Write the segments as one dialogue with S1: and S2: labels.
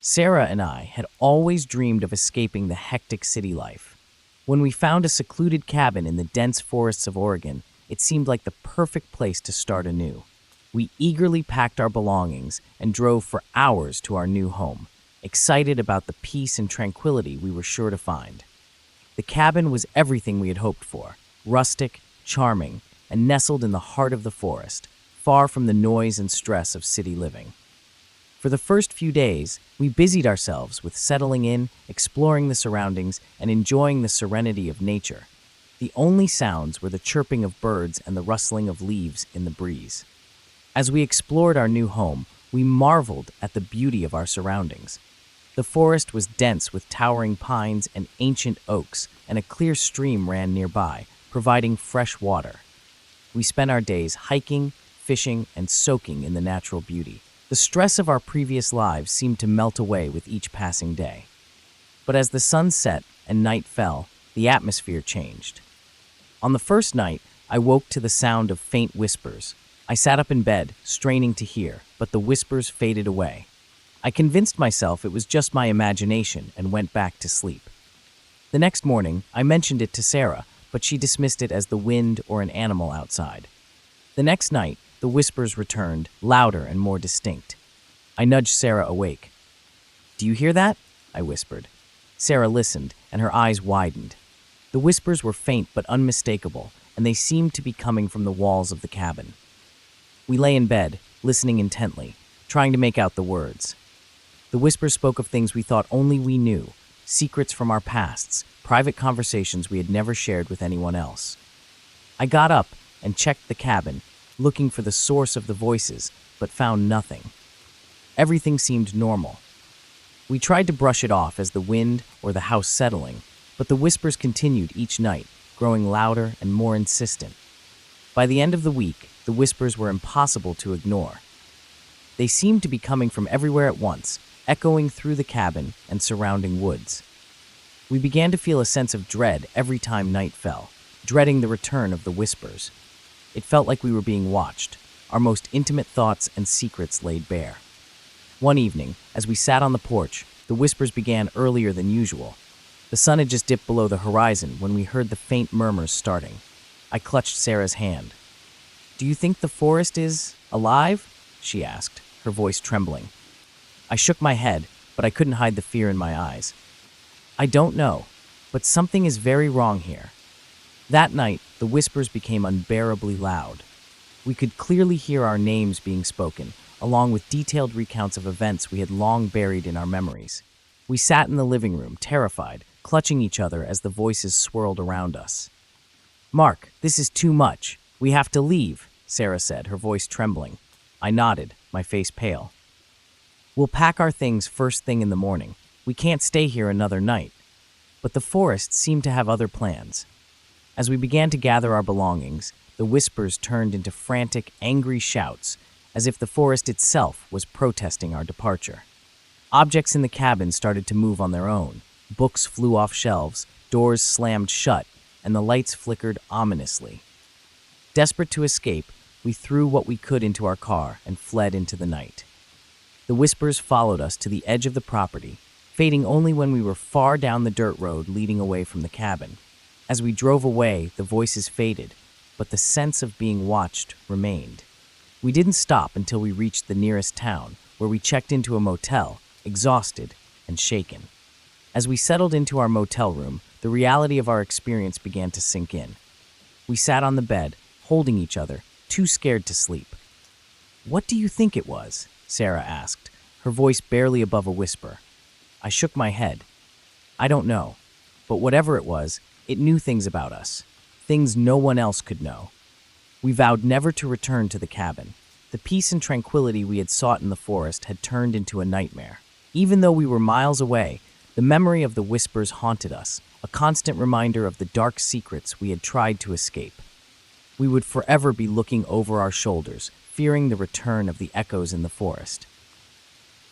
S1: Sarah and I had always dreamed of escaping the hectic city life. When we found a secluded cabin in the dense forests of Oregon, it seemed like the perfect place to start anew. We eagerly packed our belongings and drove for hours to our new home, excited about the peace and tranquility we were sure to find. The cabin was everything we had hoped for: rustic, charming, and nestled in the heart of the forest, far from the noise and stress of city living. For the first few days, we busied ourselves with settling in, exploring the surroundings, and enjoying the serenity of nature. The only sounds were the chirping of birds and the rustling of leaves in the breeze. As we explored our new home, we marveled at the beauty of our surroundings. The forest was dense with towering pines and ancient oaks, and a clear stream ran nearby, providing fresh water. We spent our days hiking, fishing, and soaking in the natural beauty. The stress of our previous lives seemed to melt away with each passing day. But as the sun set and night fell, the atmosphere changed. On the first night, I woke to the sound of faint whispers. I sat up in bed, straining to hear, but the whispers faded away. I convinced myself it was just my imagination and went back to sleep. The next morning, I mentioned it to Sarah, but she dismissed it as the wind or an animal outside. The next night, the whispers returned, louder and more distinct. I nudged Sarah awake. "Do you hear that?" I whispered. Sarah listened, and her eyes widened. The whispers were faint but unmistakable, and they seemed to be coming from the walls of the cabin. We lay in bed, listening intently, trying to make out the words. The whispers spoke of things we thought only we knew, secrets from our pasts, private conversations we had never shared with anyone else. I got up and checked the cabin, looking for the source of the voices, but found nothing. Everything seemed normal. We tried to brush it off as the wind or the house settling, but the whispers continued each night, growing louder and more insistent. By the end of the week, the whispers were impossible to ignore. They seemed to be coming from everywhere at once, echoing through the cabin and surrounding woods. We began to feel a sense of dread every time night fell, dreading the return of the whispers. It felt like we were being watched, our most intimate thoughts and secrets laid bare. One evening, as we sat on the porch, the whispers began earlier than usual. The sun had just dipped below the horizon when we heard the faint murmurs starting. I clutched Sarah's hand. "Do you think the forest is alive?" she asked, her voice trembling. I shook my head, but I couldn't hide the fear in my eyes. "I don't know, but something is very wrong here." That night, the whispers became unbearably loud. We could clearly hear our names being spoken, along with detailed recounts of events we had long buried in our memories. We sat in the living room, terrified, clutching each other as the voices swirled around us. "Mark, this is too much. We have to leave," Sarah said, her voice trembling. I nodded, my face pale. "We'll pack our things first thing in the morning. We can't stay here another night." But the forest seemed to have other plans. As we began to gather our belongings, the whispers turned into frantic, angry shouts, as if the forest itself was protesting our departure. Objects in the cabin started to move on their own. Books flew off shelves, doors slammed shut, and the lights flickered ominously. Desperate to escape, we threw what we could into our car and fled into the night. The whispers followed us to the edge of the property, fading only when we were far down the dirt road leading away from the cabin. As we drove away, the voices faded, but the sense of being watched remained. We didn't stop until we reached the nearest town, where we checked into a motel, exhausted and shaken. As we settled into our motel room, the reality of our experience began to sink in. We sat on the bed, holding each other, too scared to sleep. "What do you think it was?" Sarah asked, her voice barely above a whisper. I shook my head. "I don't know, but whatever it was, it knew things about us, things no one else could know." We vowed never to return to the cabin. The peace and tranquility we had sought in the forest had turned into a nightmare. Even though we were miles away, the memory of the whispers haunted us, a constant reminder of the dark secrets we had tried to escape. We would forever be looking over our shoulders, fearing the return of the echoes in the forest.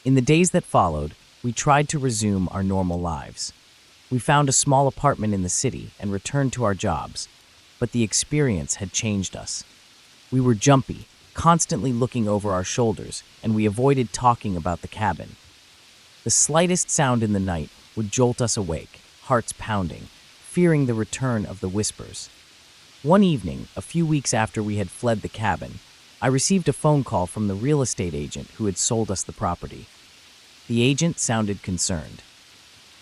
S1: In the days that followed, we tried to resume our normal lives. We found a small apartment in the city and returned to our jobs, but the experience had changed us. We were jumpy, constantly looking over our shoulders, and we avoided talking about the cabin. The slightest sound in the night would jolt us awake, hearts pounding, fearing the return of the whispers. One evening, a few weeks after we had fled the cabin, I received a phone call from the real estate agent who had sold us the property. The agent sounded concerned.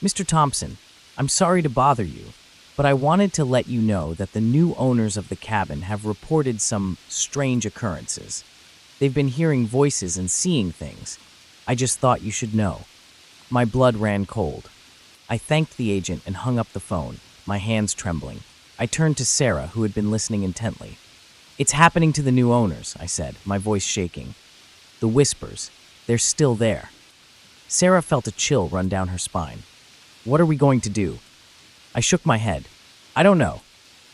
S1: "Mr. Thompson, I'm sorry to bother you, but I wanted to let you know that the new owners of the cabin have reported some strange occurrences. They've been hearing voices and seeing things. I just thought you should know." My blood ran cold. I thanked the agent and hung up the phone, my hands trembling. I turned to Sarah, who had been listening intently. "It's happening to the new owners," I said, my voice shaking. "The whispers, they're still there." Sarah felt a chill run down her spine. "What are we going to do?" I shook my head. "I don't know.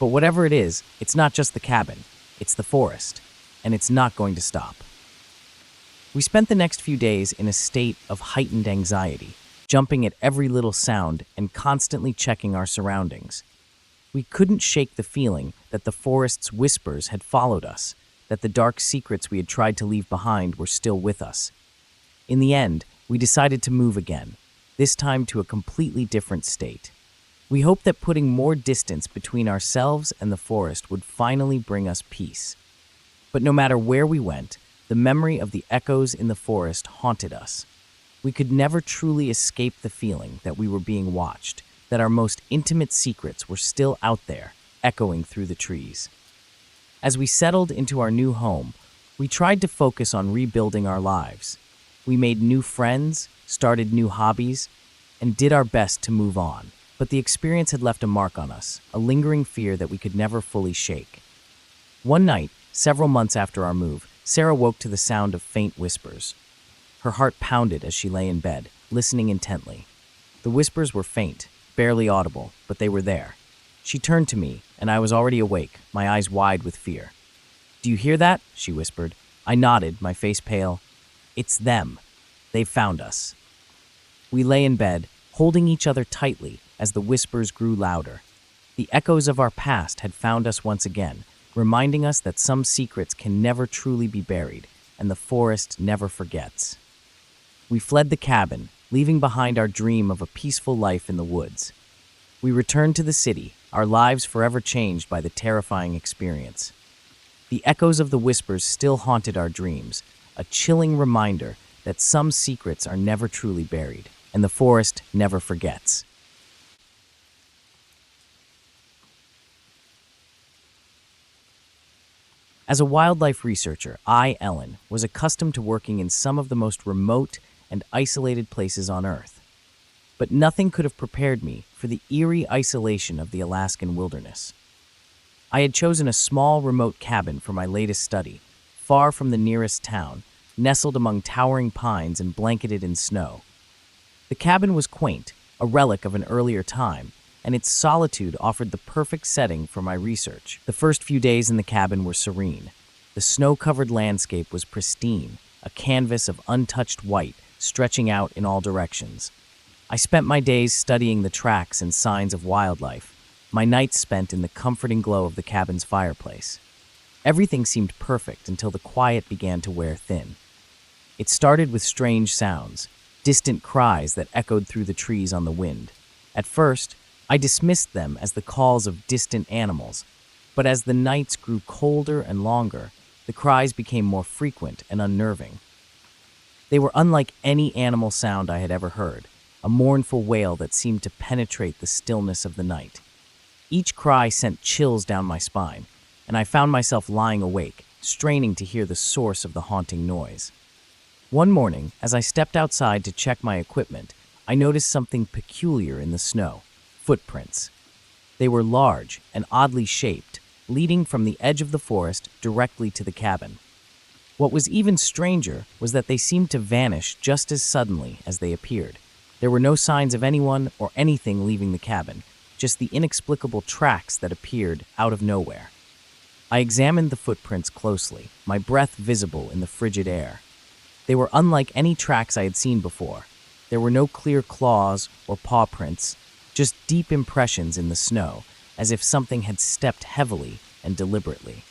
S1: But whatever it is, it's not just the cabin. It's the forest. And it's not going to stop." We spent the next few days in a state of heightened anxiety, jumping at every little sound and constantly checking our surroundings. We couldn't shake the feeling that the forest's whispers had followed us, that the dark secrets we had tried to leave behind were still with us. In the end, we decided to move again, this time to a completely different state. We hoped that putting more distance between ourselves and the forest would finally bring us peace. But no matter where we went, the memory of the echoes in the forest haunted us. We could never truly escape the feeling that we were being watched, that our most intimate secrets were still out there, echoing through the trees. As we settled into our new home, we tried to focus on rebuilding our lives. We made new friends, started new hobbies, and did our best to move on. But the experience had left a mark on us, a lingering fear that we could never fully shake. One night, several months after our move, Sarah woke to the sound of faint whispers. Her heart pounded as she lay in bed, listening intently. The whispers were faint, barely audible, but they were there. She turned to me, and I was already awake, my eyes wide with fear. "Do you hear that?" she whispered. I nodded, my face pale. "It's them. They've found us." We lay in bed, holding each other tightly as the whispers grew louder. The echoes of our past had found us once again, reminding us that some secrets can never truly be buried, and the forest never forgets. We fled the cabin, leaving behind our dream of a peaceful life in the woods. We returned to the city, our lives forever changed by the terrifying experience. The echoes of the whispers still haunted our dreams, a chilling reminder that some secrets are never truly buried, and the forest never forgets. As a wildlife researcher, I, Ellen, was accustomed to working in some of the most remote and isolated places on Earth. But nothing could have prepared me for the eerie isolation of the Alaskan wilderness. I had chosen a small, remote cabin for my latest study, far from the nearest town, nestled among towering pines and blanketed in snow. The cabin was quaint, a relic of an earlier time, and its solitude offered the perfect setting for my research. The first few days in the cabin were serene. The snow-covered landscape was pristine, a canvas of untouched white stretching out in all directions. I spent my days studying the tracks and signs of wildlife, my nights spent in the comforting glow of the cabin's fireplace. Everything seemed perfect until the quiet began to wear thin. It started with strange sounds, distant cries that echoed through the trees on the wind. At first, I dismissed them as the calls of distant animals, but as the nights grew colder and longer, the cries became more frequent and unnerving. They were unlike any animal sound I had ever heard, a mournful wail that seemed to penetrate the stillness of the night. Each cry sent chills down my spine, and I found myself lying awake, straining to hear the source of the haunting noise. One morning, as I stepped outside to check my equipment, I noticed something peculiar in the snow: footprints. They were large and oddly shaped, leading from the edge of the forest directly to the cabin. What was even stranger was that they seemed to vanish just as suddenly as they appeared. There were no signs of anyone or anything leaving the cabin, just the inexplicable tracks that appeared out of nowhere. I examined the footprints closely, my breath visible in the frigid air. They were unlike any tracks I had seen before. There were no clear claws or paw prints, just deep impressions in the snow, as if something had stepped heavily and deliberately.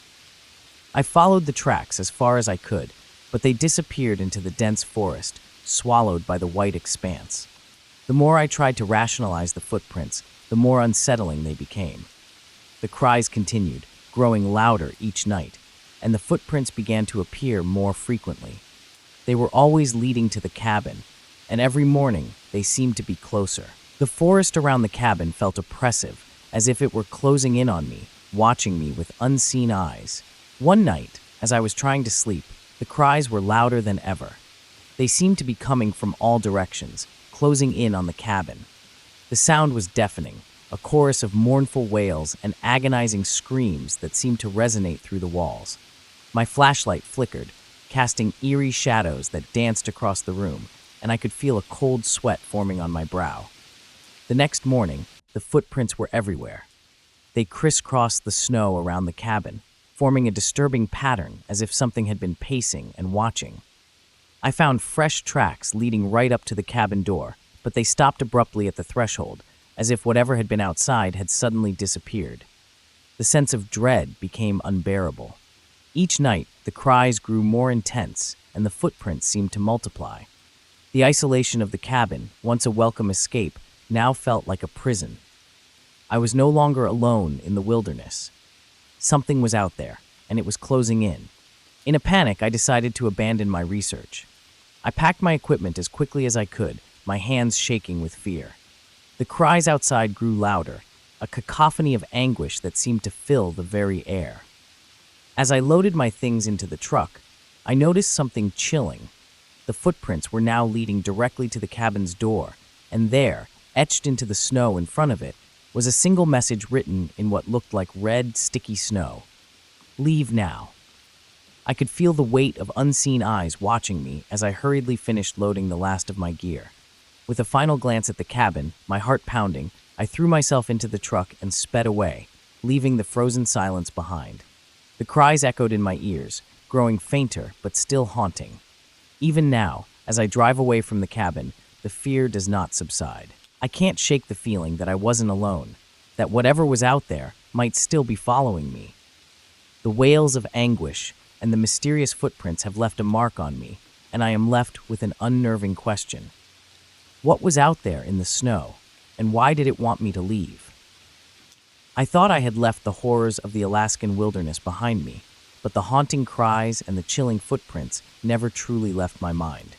S1: I followed the tracks as far as I could, but they disappeared into the dense forest, swallowed by the white expanse. The more I tried to rationalize the footprints, the more unsettling they became. The cries continued, growing louder each night, and the footprints began to appear more frequently. They were always leading to the cabin, and every morning they seemed to be closer. The forest around the cabin felt oppressive, as if it were closing in on me, watching me with unseen eyes. One night, as I was trying to sleep, the cries were louder than ever. They seemed to be coming from all directions, closing in on the cabin. The sound was deafening, a chorus of mournful wails and agonizing screams that seemed to resonate through the walls. My flashlight flickered, casting eerie shadows that danced across the room, and I could feel a cold sweat forming on my brow. The next morning, the footprints were everywhere. They crisscrossed the snow around the cabin, forming a disturbing pattern as if something had been pacing and watching. I found fresh tracks leading right up to the cabin door, but they stopped abruptly at the threshold, as if whatever had been outside had suddenly disappeared. The sense of dread became unbearable. Each night, the cries grew more intense, and the footprints seemed to multiply. The isolation of the cabin, once a welcome escape, now felt like a prison. I was no longer alone in the wilderness. Something was out there, and it was closing in. In a panic, I decided to abandon my research. I packed my equipment as quickly as I could, my hands shaking with fear. The cries outside grew louder, a cacophony of anguish that seemed to fill the very air. As I loaded my things into the truck, I noticed something chilling. The footprints were now leading directly to the cabin's door, and there, etched into the snow in front of it, was a single message written in what looked like red, sticky snow. "Leave now." I could feel the weight of unseen eyes watching me as I hurriedly finished loading the last of my gear. With a final glance at the cabin, my heart pounding, I threw myself into the truck and sped away, leaving the frozen silence behind. The cries echoed in my ears, growing fainter but still haunting. Even now, as I drive away from the cabin, the fear does not subside. I can't shake the feeling that I wasn't alone, that whatever was out there might still be following me. The wails of anguish and the mysterious footprints have left a mark on me, and I am left with an unnerving question. What was out there in the snow, and why did it want me to leave? I thought I had left the horrors of the Alaskan wilderness behind me, but the haunting cries and the chilling footprints never truly left my mind.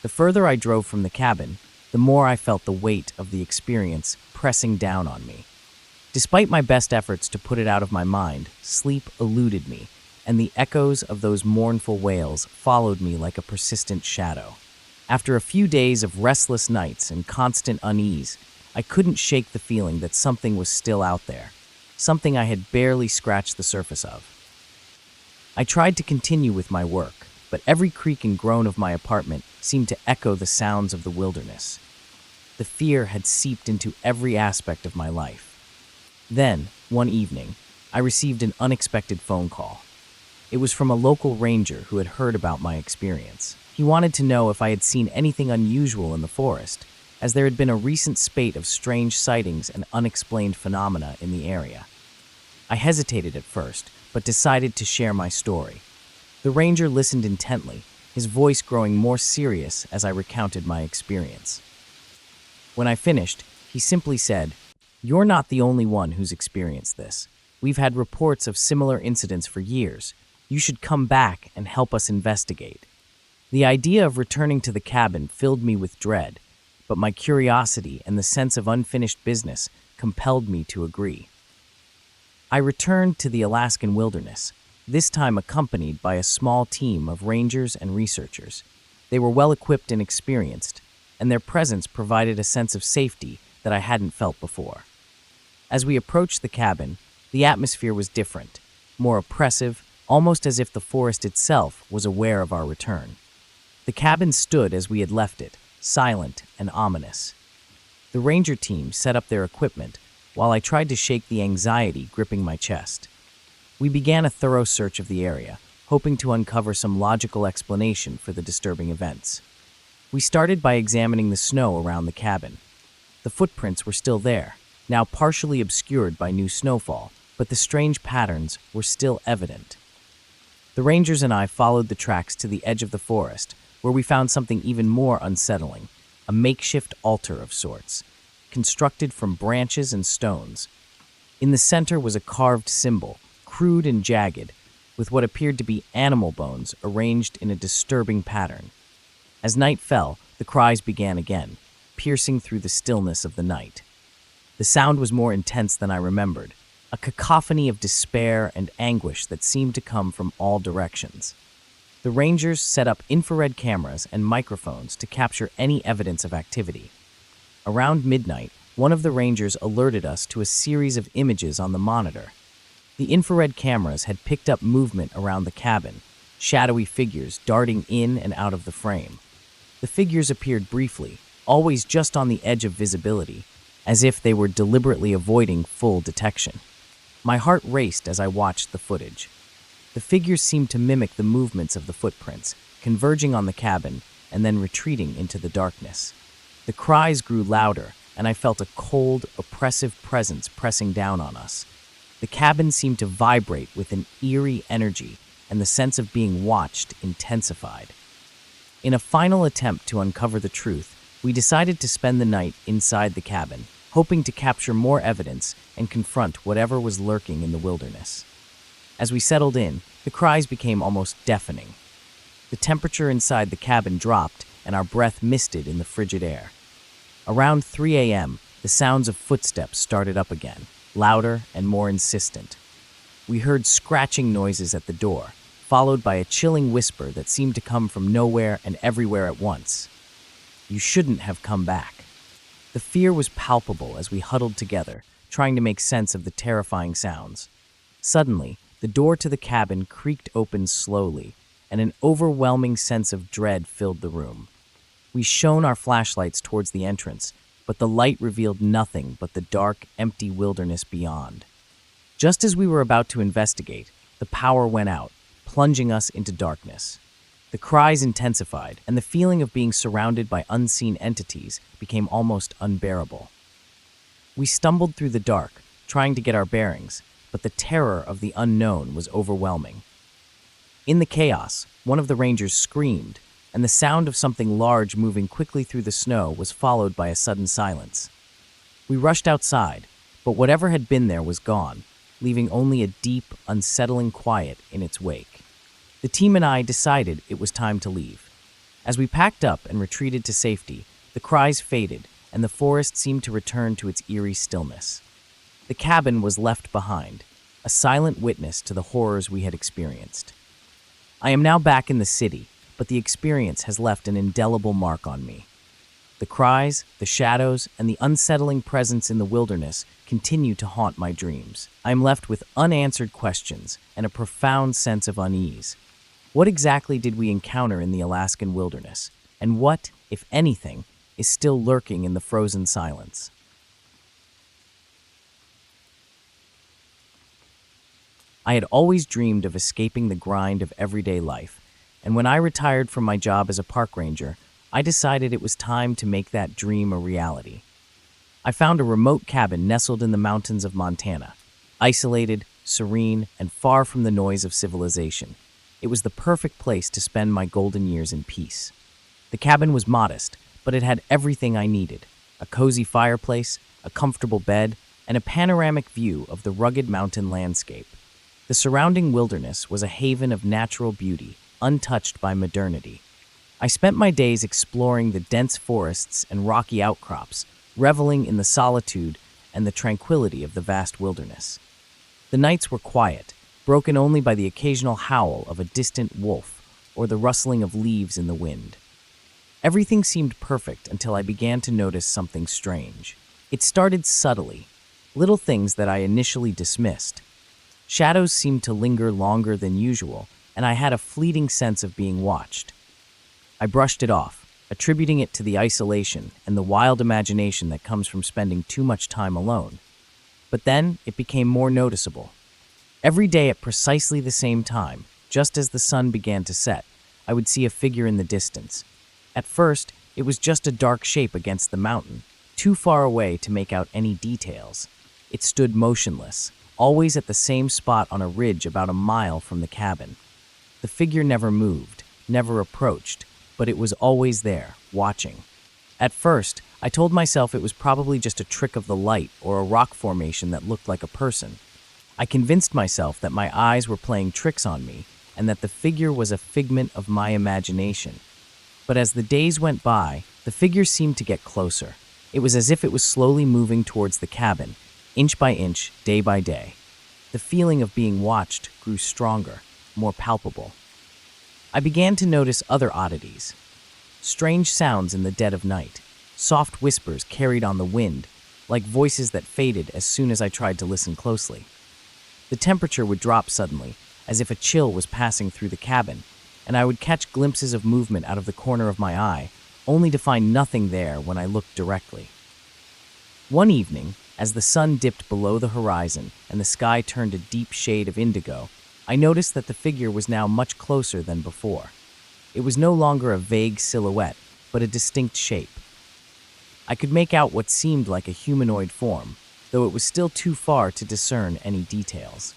S1: The further I drove from the cabin, the more I felt the weight of the experience pressing down on me. Despite my best efforts to put it out of my mind, sleep eluded me, and the echoes of those mournful wails followed me like a persistent shadow. After a few days of restless nights and constant unease, I couldn't shake the feeling that something was still out there, something I had barely scratched the surface of. I tried to continue with my work, but every creak and groan of my apartment seemed to echo the sounds of the wilderness. The fear had seeped into every aspect of my life. Then, one evening, I received an unexpected phone call. It was from a local ranger who had heard about my experience. He wanted to know if I had seen anything unusual in the forest, as there had been a recent spate of strange sightings and unexplained phenomena in the area. I hesitated at first, but decided to share my story. The ranger listened intently, his voice growing more serious as I recounted my experience. When I finished, he simply said, "You're not the only one who's experienced this. We've had reports of similar incidents for years. You should come back and help us investigate." The idea of returning to the cabin filled me with dread, but my curiosity and the sense of unfinished business compelled me to agree. I returned to the Alaskan wilderness, this time accompanied by a small team of rangers and researchers. They were well equipped and experienced, and their presence provided a sense of safety that I hadn't felt before. As we approached the cabin, the atmosphere was different, more oppressive, almost as if the forest itself was aware of our return. The cabin stood as we had left it, silent and ominous. The ranger team set up their equipment, while I tried to shake the anxiety gripping my chest. We began a thorough search of the area, hoping to uncover some logical explanation for the disturbing events. We started by examining the snow around the cabin. The footprints were still there, now partially obscured by new snowfall, but the strange patterns were still evident. The rangers and I followed the tracks to the edge of the forest, where we found something even more unsettling, a makeshift altar of sorts, constructed from branches and stones. In the center was a carved symbol, crude and jagged, with what appeared to be animal bones arranged in a disturbing pattern. As night fell, the cries began again, piercing through the stillness of the night. The sound was more intense than I remembered, a cacophony of despair and anguish that seemed to come from all directions. The Rangers set up infrared cameras and microphones to capture any evidence of activity. Around midnight, one of the Rangers alerted us to a series of images on the monitor. The infrared cameras had picked up movement around the cabin, shadowy figures darting in and out of the frame. The figures appeared briefly, always just on the edge of visibility, as if they were deliberately avoiding full detection. My heart raced as I watched the footage. The figures seemed to mimic the movements of the footprints, converging on the cabin and then retreating into the darkness. The cries grew louder, and I felt a cold, oppressive presence pressing down on us. The cabin seemed to vibrate with an eerie energy, and the sense of being watched intensified. In a final attempt to uncover the truth, we decided to spend the night inside the cabin, hoping to capture more evidence and confront whatever was lurking in the wilderness. As we settled in, the cries became almost deafening. The temperature inside the cabin dropped, and our breath misted in the frigid air. Around 3 a.m., the sounds of footsteps started up again, louder and more insistent. We heard scratching noises at the door, followed by a chilling whisper that seemed to come from nowhere and everywhere at once. "You shouldn't have come back." The fear was palpable as we huddled together, trying to make sense of the terrifying sounds. Suddenly, the door to the cabin creaked open slowly, and an overwhelming sense of dread filled the room. We shone our flashlights towards the entrance, but the light revealed nothing but the dark, empty wilderness beyond. Just as we were about to investigate, the power went out, plunging us into darkness. The cries intensified, and the feeling of being surrounded by unseen entities became almost unbearable. We stumbled through the dark, trying to get our bearings, but the terror of the unknown was overwhelming. In the chaos, one of the Rangers screamed, and the sound of something large moving quickly through the snow was followed by a sudden silence. We rushed outside, but whatever had been there was gone, leaving only a deep, unsettling quiet in its wake. The team and I decided it was time to leave. As we packed up and retreated to safety, the cries faded, and the forest seemed to return to its eerie stillness. The cabin was left behind, a silent witness to the horrors we had experienced. I am now back in the city, but the experience has left an indelible mark on me. The cries, the shadows, and the unsettling presence in the wilderness continue to haunt my dreams. I am left with unanswered questions and a profound sense of unease. What exactly did we encounter in the Alaskan wilderness? And what, if anything, is still lurking in the frozen silence? I had always dreamed of escaping the grind of everyday life, and when I retired from my job as a park ranger, I decided it was time to make that dream a reality. I found a remote cabin nestled in the mountains of Montana, isolated, serene, and far from the noise of civilization. It was the perfect place to spend my golden years in peace. The cabin was modest, but it had everything I needed: a cozy fireplace, a comfortable bed, and a panoramic view of the rugged mountain landscape. The surrounding wilderness was a haven of natural beauty, untouched by modernity. I spent my days exploring the dense forests and rocky outcrops, reveling in the solitude and the tranquility of the vast wilderness. The nights were quiet, broken only by the occasional howl of a distant wolf or the rustling of leaves in the wind. Everything seemed perfect until I began to notice something strange. It started subtly, little things that I initially dismissed. Shadows seemed to linger longer than usual, and I had a fleeting sense of being watched. I brushed it off, attributing it to the isolation and the wild imagination that comes from spending too much time alone. But then it became more noticeable. Every day at precisely the same time, just as the sun began to set, I would see a figure in the distance. At first, it was just a dark shape against the mountain, too far away to make out any details. It stood motionless, always at the same spot on a ridge about a mile from the cabin. The figure never moved, never approached, but it was always there, watching. At first, I told myself it was probably just a trick of the light or a rock formation that looked like a person. I convinced myself that my eyes were playing tricks on me and that the figure was a figment of my imagination. But as the days went by, the figure seemed to get closer. It was as if it was slowly moving towards the cabin, inch by inch, day by day. The feeling of being watched grew stronger, more palpable. I began to notice other oddities. Strange sounds in the dead of night, soft whispers carried on the wind, like voices that faded as soon as I tried to listen closely. The temperature would drop suddenly, as if a chill was passing through the cabin, and I would catch glimpses of movement out of the corner of my eye, only to find nothing there when I looked directly. One evening, as the sun dipped below the horizon and the sky turned a deep shade of indigo, I noticed that the figure was now much closer than before. It was no longer a vague silhouette, but a distinct shape. I could make out what seemed like a humanoid form, though it was still too far to discern any details.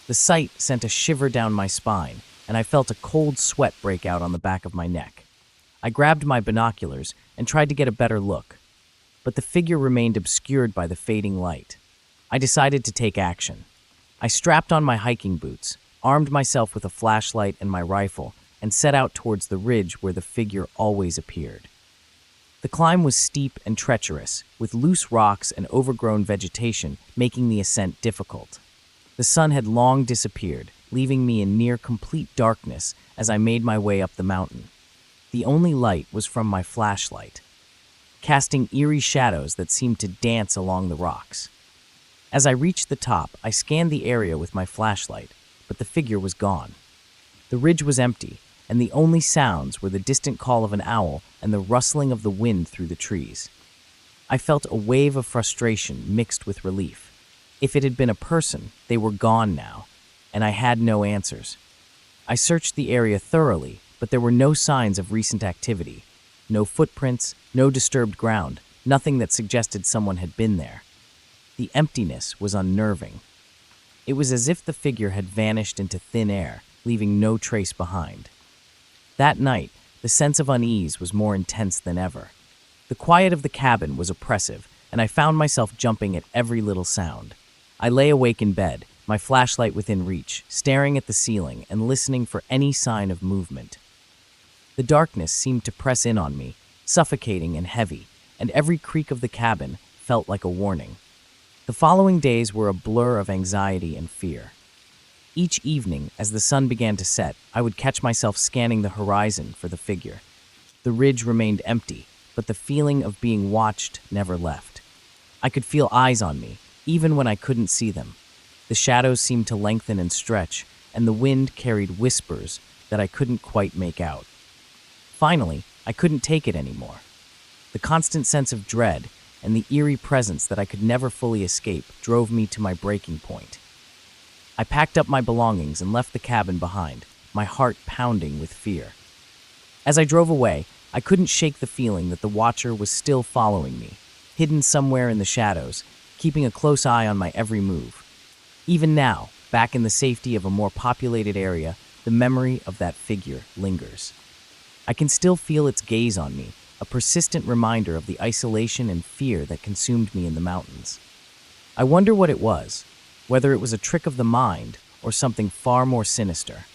S1: The sight sent a shiver down my spine, and I felt a cold sweat break out on the back of my neck. I grabbed my binoculars and tried to get a better look, but the figure remained obscured by the fading light. I decided to take action. I strapped on my hiking boots, armed myself with a flashlight and my rifle, and set out towards the ridge where the figure always appeared. The climb was steep and treacherous, with loose rocks and overgrown vegetation making the ascent difficult. The sun had long disappeared, leaving me in near complete darkness as I made my way up the mountain. The only light was from my flashlight, casting eerie shadows that seemed to dance along the rocks. As I reached the top, I scanned the area with my flashlight, but the figure was gone. The ridge was empty, and the only sounds were the distant call of an owl and the rustling of the wind through the trees. I felt a wave of frustration mixed with relief. If it had been a person, they were gone now, and I had no answers. I searched the area thoroughly, but there were no signs of recent activity. No footprints, no disturbed ground, nothing that suggested someone had been there. The emptiness was unnerving. It was as if the figure had vanished into thin air, leaving no trace behind. That night, the sense of unease was more intense than ever. The quiet of the cabin was oppressive, and I found myself jumping at every little sound. I lay awake in bed, my flashlight within reach, staring at the ceiling and listening for any sign of movement. The darkness seemed to press in on me, suffocating and heavy, and every creak of the cabin felt like a warning. The following days were a blur of anxiety and fear. Each evening, as the sun began to set, I would catch myself scanning the horizon for the figure. The ridge remained empty, but the feeling of being watched never left. I could feel eyes on me, even when I couldn't see them. The shadows seemed to lengthen and stretch, and the wind carried whispers that I couldn't quite make out. Finally, I couldn't take it anymore. The constant sense of dread and the eerie presence that I could never fully escape drove me to my breaking point. I packed up my belongings and left the cabin behind, my heart pounding with fear. As I drove away, I couldn't shake the feeling that the Watcher was still following me, hidden somewhere in the shadows, keeping a close eye on my every move. Even now, back in the safety of a more populated area, the memory of that figure lingers. I can still feel its gaze on me, a persistent reminder of the isolation and fear that consumed me in the mountains. I wonder what it was, whether it was a trick of the mind or something far more sinister.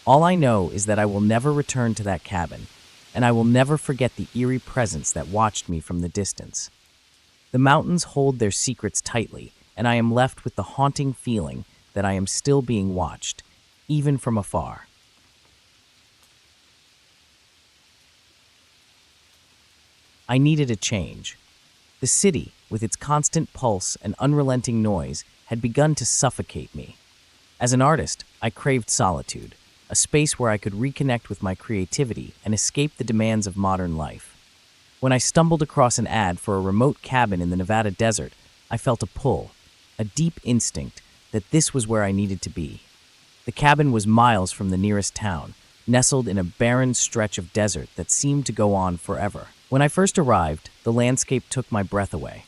S1: All I know is that I will never return to that cabin, and I will never forget the eerie presence that watched me from the distance. The mountains hold their secrets tightly, and I am left with the haunting feeling that I am still being watched, even from afar. I needed a change. The city, with its constant pulse and unrelenting noise, had begun to suffocate me. As an artist, I craved solitude, a space where I could reconnect with my creativity and escape the demands of modern life. When I stumbled across an ad for a remote cabin in the Nevada desert, I felt a pull, a deep instinct that this was where I needed to be. The cabin was miles from the nearest town, nestled in a barren stretch of desert that seemed to go on forever. When I first arrived, the landscape took my breath away.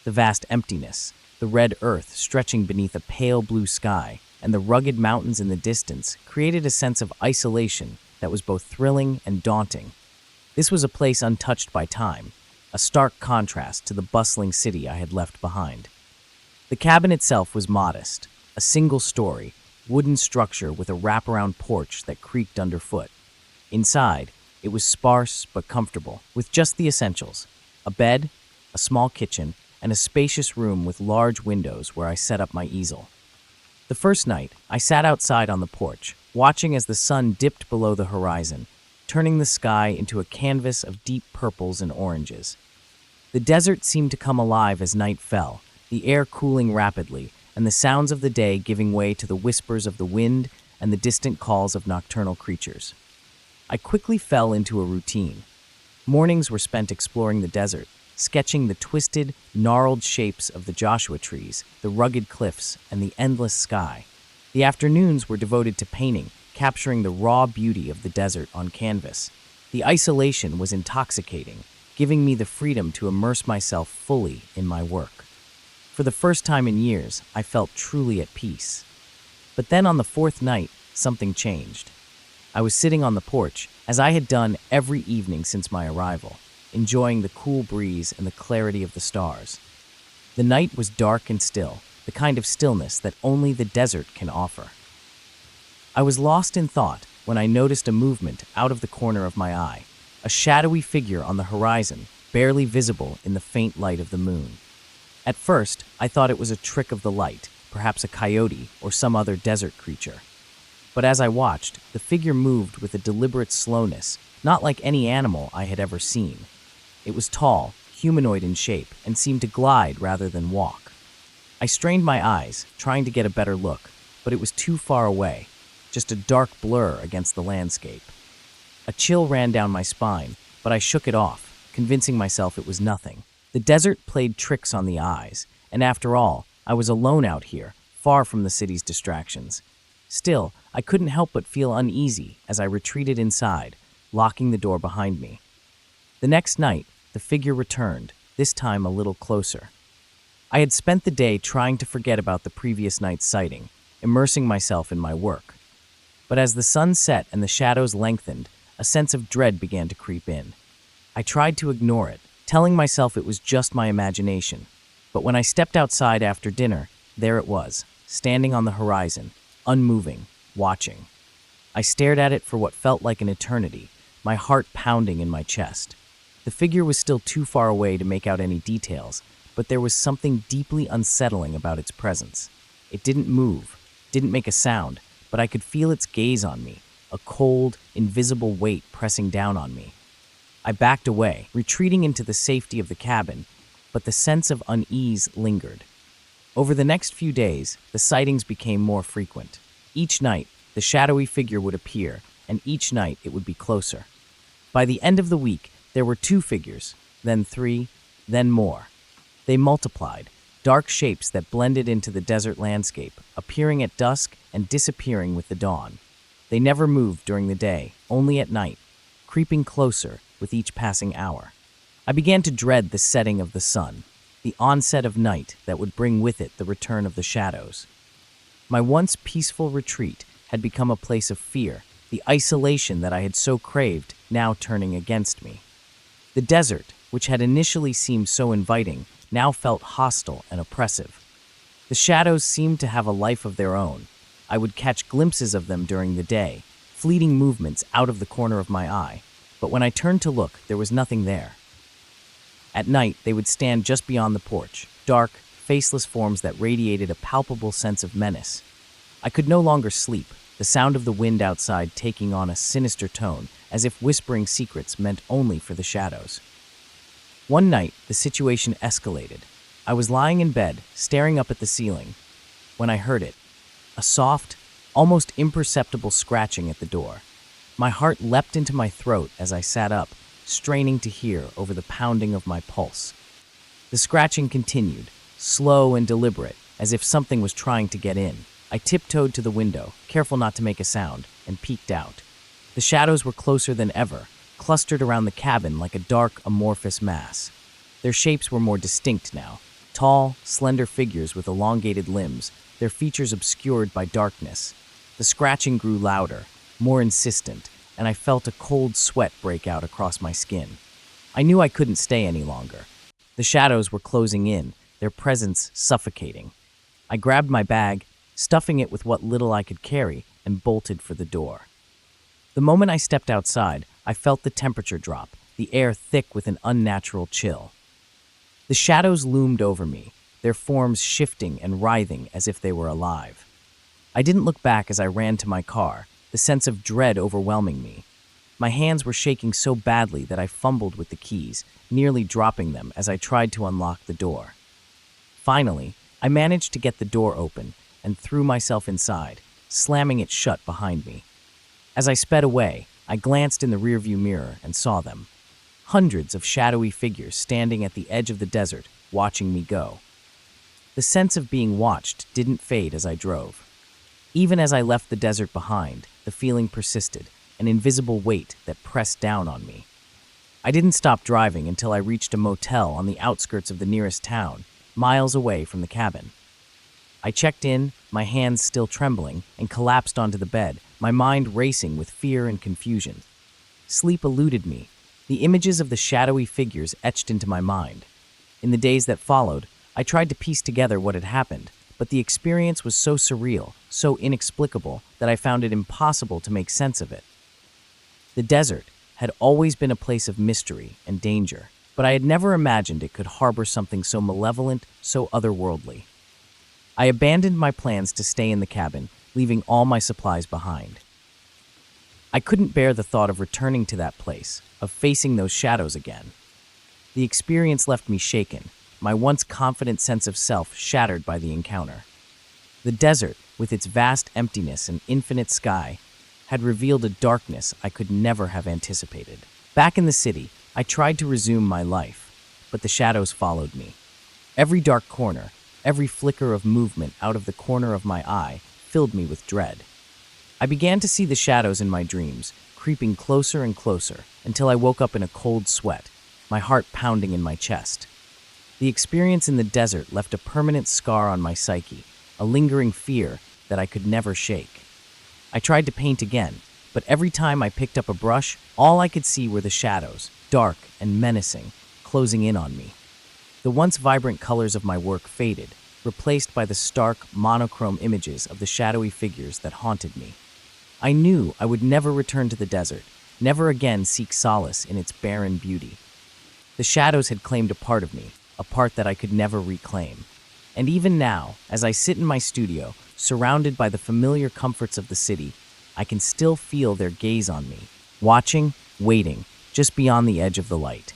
S1: The vast emptiness, the red earth stretching beneath a pale blue sky, and the rugged mountains in the distance created a sense of isolation that was both thrilling and daunting. This was a place untouched by time, a stark contrast to the bustling city I had left behind. The cabin itself was modest, a single-story, wooden structure with a wraparound porch that creaked underfoot. Inside, it was sparse but comfortable, with just the essentials: a bed, a small kitchen, and a spacious room with large windows where I set up my easel. The first night, I sat outside on the porch, watching as the sun dipped below the horizon, turning the sky into a canvas of deep purples and oranges. The desert seemed to come alive as night fell, the air cooling rapidly, and the sounds of the day giving way to the whispers of the wind and the distant calls of nocturnal creatures. I quickly fell into a routine. Mornings were spent exploring the desert, sketching the twisted, gnarled shapes of the Joshua trees, the rugged cliffs, and the endless sky. The afternoons were devoted to painting, capturing the raw beauty of the desert on canvas. The isolation was intoxicating, giving me the freedom to immerse myself fully in my work. For the first time in years, I felt truly at peace. But then on the fourth night, something changed. I was sitting on the porch, as I had done every evening since my arrival, enjoying the cool breeze and the clarity of the stars. The night was dark and still, the kind of stillness that only the desert can offer. I was lost in thought when I noticed a movement out of the corner of my eye, a shadowy figure on the horizon, barely visible in the faint light of the moon. At first, I thought it was a trick of the light, perhaps a coyote or some other desert creature. But as I watched, the figure moved with a deliberate slowness, not like any animal I had ever seen. It was tall, humanoid in shape, and seemed to glide rather than walk. I strained my eyes, trying to get a better look, but it was too far away, just a dark blur against the landscape. A chill ran down my spine, but I shook it off, convincing myself it was nothing. The desert played tricks on the eyes, and after all, I was alone out here, far from the city's distractions. Still, I couldn't help but feel uneasy as I retreated inside, locking the door behind me. The next night, the figure returned, this time a little closer. I had spent the day trying to forget about the previous night's sighting, immersing myself in my work. But as the sun set and the shadows lengthened, a sense of dread began to creep in. I tried to ignore it, telling myself it was just my imagination. But when I stepped outside after dinner, there it was, standing on the horizon, unmoving, watching. I stared at it for what felt like an eternity, my heart pounding in my chest. The figure was still too far away to make out any details, but there was something deeply unsettling about its presence. It didn't move, didn't make a sound, but I could feel its gaze on me, a cold, invisible weight pressing down on me. I backed away, retreating into the safety of the cabin, but the sense of unease lingered. Over the next few days, the sightings became more frequent. Each night, the shadowy figure would appear, and each night it would be closer. By the end of the week, there were 2 figures, then 3, then more. They multiplied, dark shapes that blended into the desert landscape, appearing at dusk and disappearing with the dawn. They never moved during the day, only at night, creeping closer with each passing hour. I began to dread the setting of the sun, the onset of night that would bring with it the return of the shadows. My once peaceful retreat had become a place of fear, the isolation that I had so craved now turning against me. The desert, which had initially seemed so inviting, now felt hostile and oppressive. The shadows seemed to have a life of their own. I would catch glimpses of them during the day, fleeting movements out of the corner of my eye, but when I turned to look, there was nothing there. At night, they would stand just beyond the porch, dark, faceless forms that radiated a palpable sense of menace. I could no longer sleep, the sound of the wind outside taking on a sinister tone, as if whispering secrets meant only for the shadows. One night, the situation escalated. I was lying in bed, staring up at the ceiling, when I heard it, a soft, almost imperceptible scratching at the door. My heart leapt into my throat as I sat up, straining to hear over the pounding of my pulse. The scratching continued, slow and deliberate, as if something was trying to get in. I tiptoed to the window, careful not to make a sound, and peeked out. The shadows were closer than ever, clustered around the cabin like a dark, amorphous mass. Their shapes were more distinct now, tall, slender figures with elongated limbs, their features obscured by darkness. The scratching grew louder, more insistent, and I felt a cold sweat break out across my skin. I knew I couldn't stay any longer. The shadows were closing in, their presence suffocating. I grabbed my bag, stuffing it with what little I could carry, and bolted for the door. The moment I stepped outside, I felt the temperature drop, the air thick with an unnatural chill. The shadows loomed over me, their forms shifting and writhing as if they were alive. I didn't look back as I ran to my car, the sense of dread overwhelming me. My hands were shaking so badly that I fumbled with the keys, nearly dropping them as I tried to unlock the door. Finally, I managed to get the door open and threw myself inside, slamming it shut behind me. As I sped away, I glanced in the rearview mirror and saw them. Hundreds of shadowy figures standing at the edge of the desert, watching me go. The sense of being watched didn't fade as I drove. Even as I left the desert behind, the feeling persisted, an invisible weight that pressed down on me. I didn't stop driving until I reached a motel on the outskirts of the nearest town, miles away from the cabin. I checked in, my hands still trembling, and collapsed onto the bed, my mind racing with fear and confusion. Sleep eluded me, the images of the shadowy figures etched into my mind. In the days that followed, I tried to piece together what had happened, but the experience was so surreal, so inexplicable, that I found it impossible to make sense of it. The desert had always been a place of mystery and danger, but I had never imagined it could harbor something so malevolent, so otherworldly. I abandoned my plans to stay in the cabin, leaving all my supplies behind. I couldn't bear the thought of returning to that place, of facing those shadows again. The experience left me shaken, my once confident sense of self shattered by the encounter. The desert, with its vast emptiness and infinite sky, had revealed a darkness I could never have anticipated. Back in the city, I tried to resume my life, but the shadows followed me. Every dark corner, every flicker of movement out of the corner of my eye filled me with dread. I began to see the shadows in my dreams, creeping closer and closer, until I woke up in a cold sweat, my heart pounding in my chest. The experience in the desert left a permanent scar on my psyche, a lingering fear that I could never shake. I tried to paint again, but every time I picked up a brush, all I could see were the shadows, dark and menacing, closing in on me. The once vibrant colors of my work faded, replaced by the stark, monochrome images of the shadowy figures that haunted me. I knew I would never return to the desert, never again seek solace in its barren beauty. The shadows had claimed a part of me, a part that I could never reclaim. And even now, as I sit in my studio, surrounded by the familiar comforts of the city, I can still feel their gaze on me, watching, waiting, just beyond the edge of the light.